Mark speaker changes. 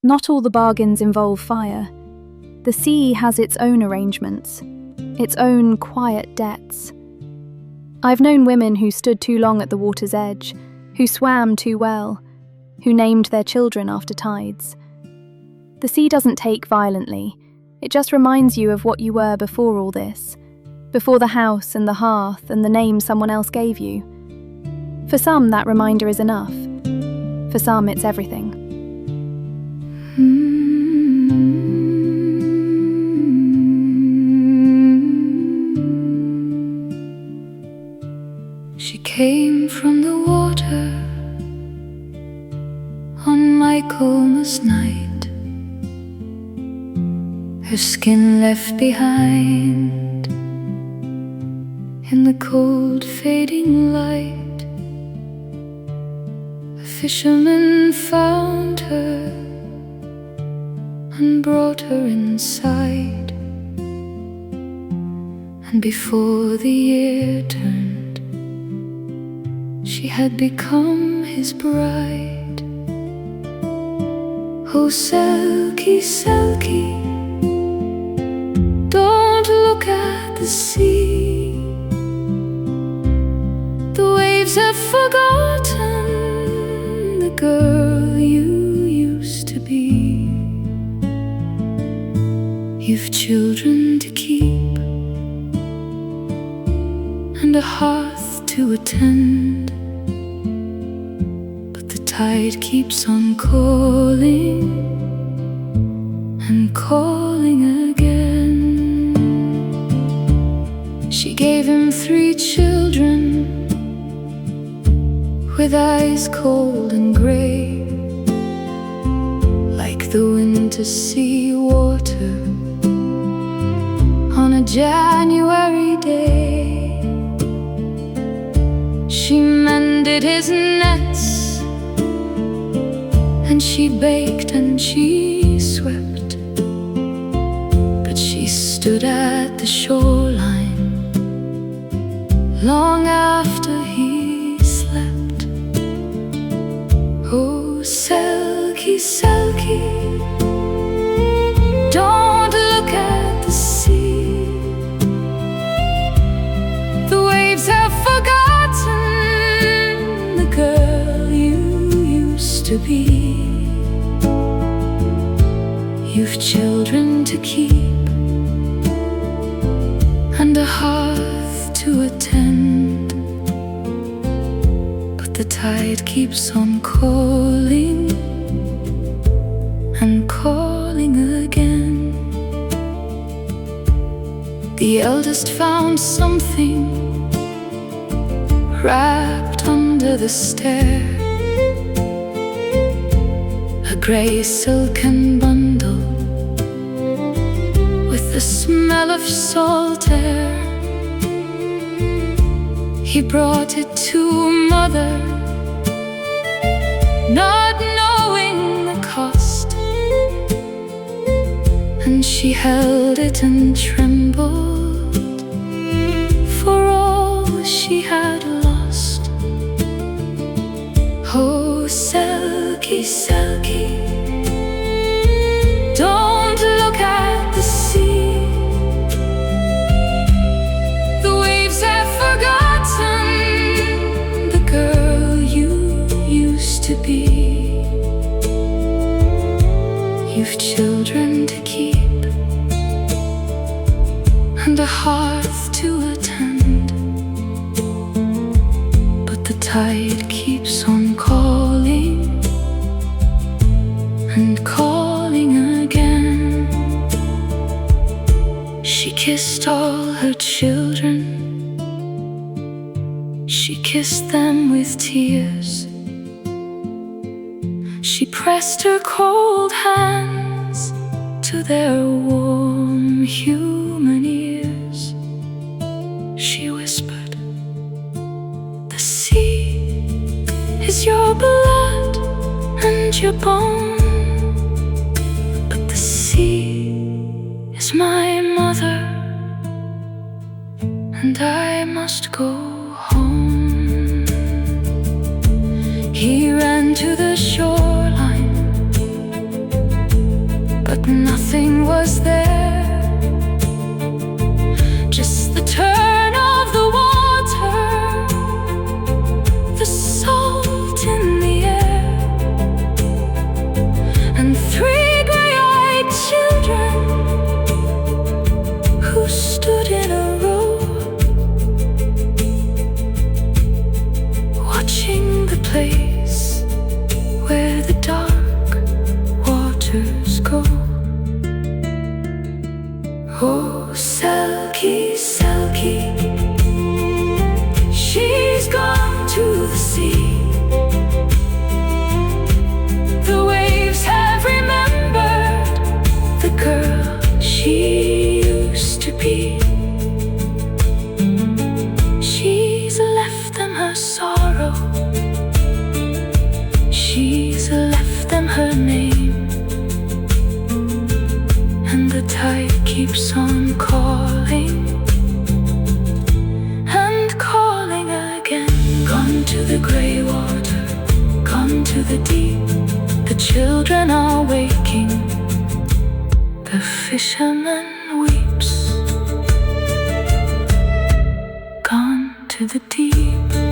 Speaker 1: Not all the bargains involve fire. The sea has its own arrangements, its own quiet debts. I've known women who stood too long at the water's edge, who swam too well, who named their children after tides. The sea doesn't take violently, it just reminds you of what you were before all this, before the house and the hearth and the name someone else gave you. For some, that reminder is enough. For some, it's everything.
Speaker 2: She came from the water on my coolest night, her skin left behind in the cold fading light. A fisherman found her and brought her inside, and before the year turned, she had become his bride. Oh, Selkie, Selkie, don't look at the sea. The waves have forgotten the girl you used to be. You've children to keep and a hearth to attend, but the tide keeps on calling and calling again. She gave him 3 children with eyes cold and gray, like the winter sea water on a January day. She mended his nets, and she baked and she swept, but she stood at the shoreline long after he slept. Oh, Selkie, Selkie, don't look at the sea. The waves have forgotten the girl you used to be. You've children to keep and a hearth to attend, but the tide keeps on calling and calling again. The eldest found something wrapped under the stair, a grey silken bundle with the smell of salt air. He brought it to Mother, not knowing the cost, and she held it and trembled for all she had lost. Oh, Selkie, Selkie, don't look at the sea. The waves have forgotten the girl you used to be. You've children to keep and a hearth to attend, but the tide keeps on calling and calling again. She kissed all her children, she kissed them with tears. She pressed her cold hands to their warm human ears. She whispered, the sea is your blood and your bone, but the sea is my mother, and I must go home. He ran to the shoreline Nothing was there, just the turn of the water, the salt in the air, and three gray-eyed children who stood in a row, watching the place where the dark waters go. Oh, Selkie, Selkie, she's gone to the sea. The waves have remembered the girl she used to be. She's left them her sorrow, she's left them her name, and the tide keeps on calling and calling again. Gone to the grey water, gone to the deep. The children are waking, the fisherman weeps. Gone to the deep.